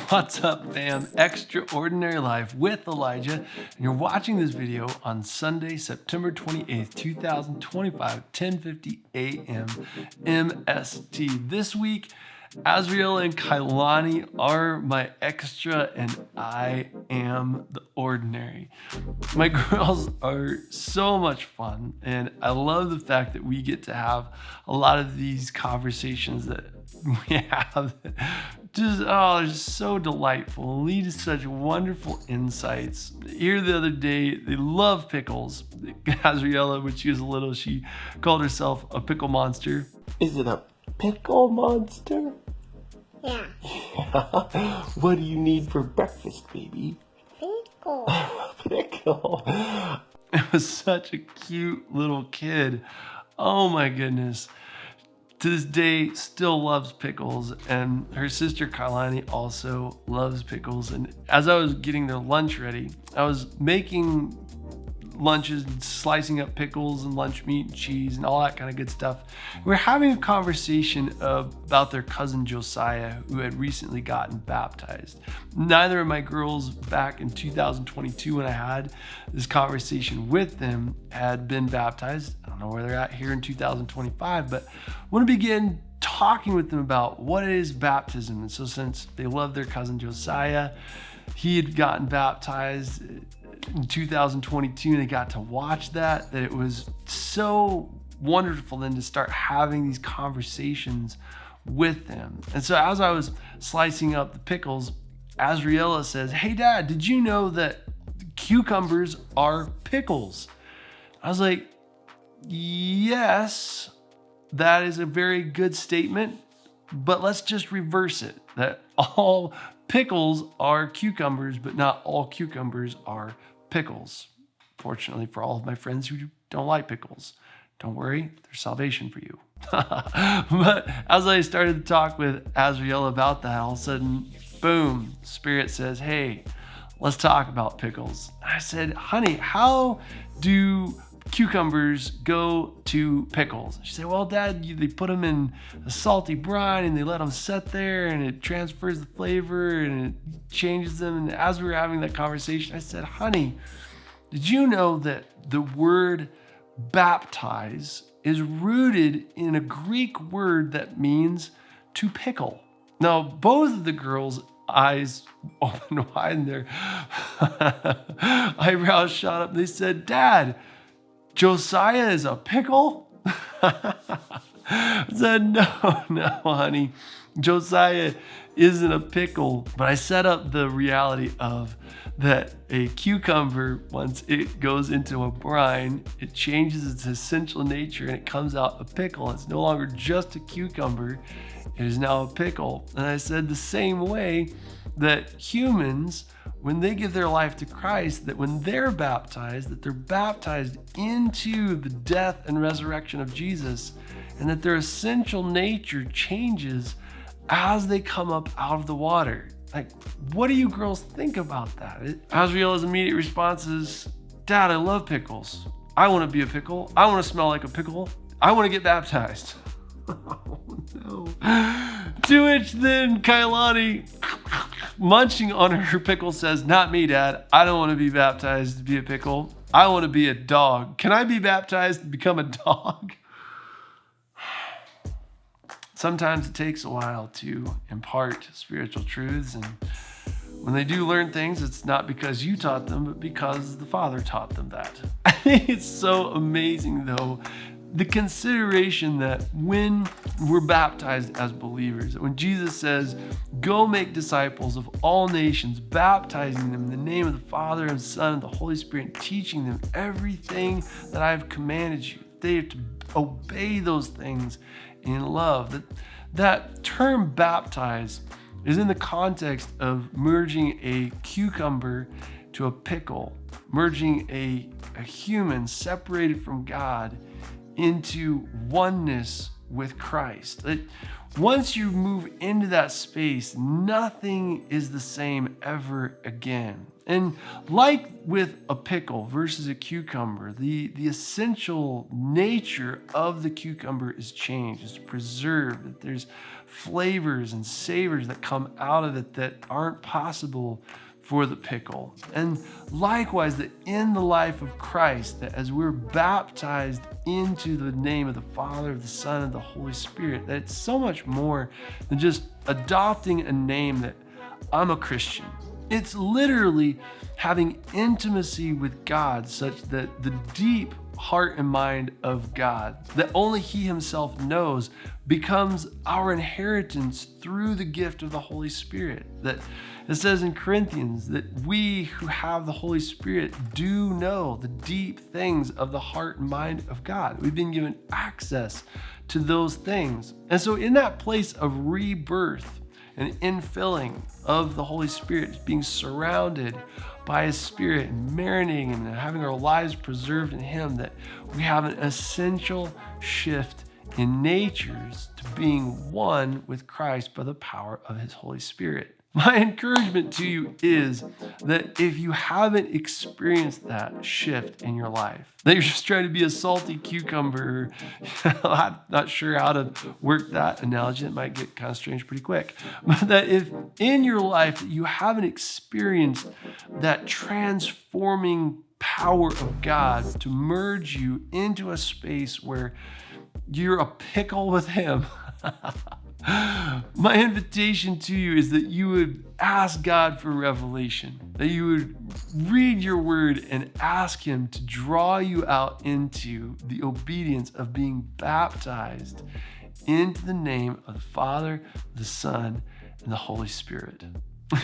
What's up, fam? Extraordinary Life with Elijah, and you're watching this video on Sunday, September 28th, 2025, 10:50 a.m. MST. This week, Azriel and Kailani are my extra, and I am the ordinary. My girls are so much fun, and I love the fact that we get to have a lot of these conversations that we have. They're just so delightful, lead to such wonderful insights. Here the other day, they love pickles. Azriella, when she was little, she called herself a pickle monster. Is it a pickle monster? Yeah. What do you need for breakfast, baby? Pickle. Pickle. It was such a cute little kid. Oh my goodness. To this day, still loves pickles, and her sister Kailani also loves pickles. And as I was getting their lunch ready, I was making lunches and slicing up pickles and lunch meat and cheese and all that kind of good stuff. We were having a conversation about their cousin Josiah, who had recently gotten baptized. Neither of my girls back in 2022, when I had this conversation with them, had been baptized. I don't know where they're at here in 2025, but I want to begin talking with them about what is baptism. And so since they love their cousin Josiah, he had gotten baptized in 2022, and they got to watch that it was so wonderful then to start having these conversations with them. And so as I was slicing up the pickles, Azriella says, "Hey Dad, did you know that cucumbers are pickles?" I was like, "Yes, that is a very good statement, but let's just reverse it, that all pickles are cucumbers, but not all cucumbers are pickles." Fortunately for all of my friends who don't like pickles, don't worry, there's salvation for you. But as I started to talk with Azriel about that, all of a sudden, boom, Spirit says, "Hey, let's talk about pickles." I said, "Honey, how do cucumbers go to pickles?" She said, "Well, Dad, they put them in a salty brine and they let them set there, and it transfers the flavor and it changes them." And as we were having that conversation, I said, "Honey, did you know that the word baptize is rooted in a Greek word that means to pickle?" Now, both of the girls' eyes opened wide and their eyebrows shot up. They said, "Dad, Josiah is a pickle?" I said, no, honey. Josiah isn't a pickle. But I set up the reality of that a cucumber, once it goes into a brine, it changes its essential nature and it comes out a pickle. It's no longer just a cucumber. It is now a pickle. And I said the same way that humans, when they give their life to Christ, that when they're baptized, that they're baptized into the death and resurrection of Jesus, and that their essential nature changes as they come up out of the water. Like, what do you girls think about that? Azriela's immediate response is, "Dad, I love pickles. I want to be a pickle. I want to smell like a pickle. I want to get baptized." Oh no. To which then Kailani, munching on her pickle, says, "Not me, Dad. I don't want to be baptized to be a pickle. I want to be a dog. Can I be baptized to become a dog?" Sometimes it takes a while to impart spiritual truths, and when they do learn things, it's not because you taught them, but because the Father taught them that. I think it's so amazing, though, the consideration that when we're baptized as believers, that when Jesus says, "Go make disciples of all nations, baptizing them in the name of the Father and Son and the Holy Spirit, and teaching them everything that I've commanded you," they have to obey those things in love. That term baptize is in the context of merging a cucumber to a pickle, merging a human separated from God into oneness with Christ. Once you move into that space, nothing is the same ever again. And like with a pickle versus a cucumber, the essential nature of the cucumber is changed, it's preserved. There's flavors and savors that come out of it that aren't possible for the pickle. And likewise, that in the life of Christ, that as we're baptized into the name of the Father, of the Son, and the Holy Spirit, that it's so much more than just adopting a name that I'm a Christian. It's literally having intimacy with God such that the deep heart and mind of God that only He Himself knows becomes our inheritance through the gift of the Holy Spirit. That it says in Corinthians that we who have the Holy Spirit do know the deep things of the heart and mind of God. We've been given access to those things. And so in that place of rebirth and infilling of the Holy Spirit, being surrounded by His Spirit and marinating and having our lives preserved in Him, that we have an essential shift in natures to being one with Christ by the power of His Holy Spirit. My encouragement to you is that if you haven't experienced that shift in your life, that you're just trying to be a salty cucumber, I'm not sure how to work that analogy, it might get kind of strange pretty quick, but that if in your life that you haven't experienced that transforming power of God to merge you into a space where you're a pickle with Him, my invitation to you is that you would ask God for revelation, that you would read your word and ask Him to draw you out into the obedience of being baptized into the name of the Father, the Son, and the Holy Spirit.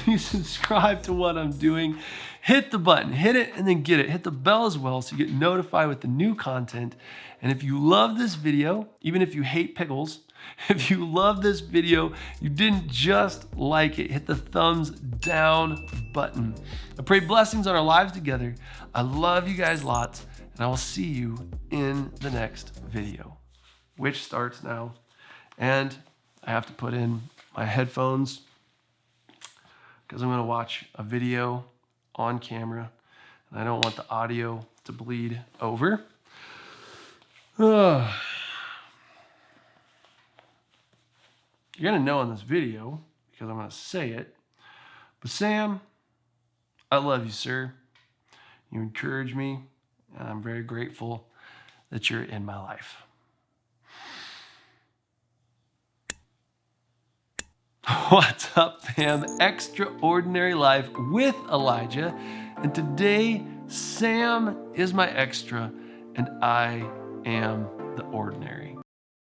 You subscribe to what I'm doing, hit the button, hit it and then get it. Hit the bell as well so you get notified with the new content. And if you love this video, even if you hate pickles, if you love this video, you didn't just like it, hit the thumbs down button. I pray blessings on our lives together. I love you guys lots, and I will see you in the next video, which starts now. And I have to put in my headphones because I'm going to watch a video on camera, and I don't want the audio to bleed over. You're going to know in this video because I'm going to say it. But Sam, I love you, sir. You encourage me, and I'm very grateful that you're in my life. What's up, fam? Extraordinary Life with Elijah. And today, Sam is my extra, and I am the ordinary.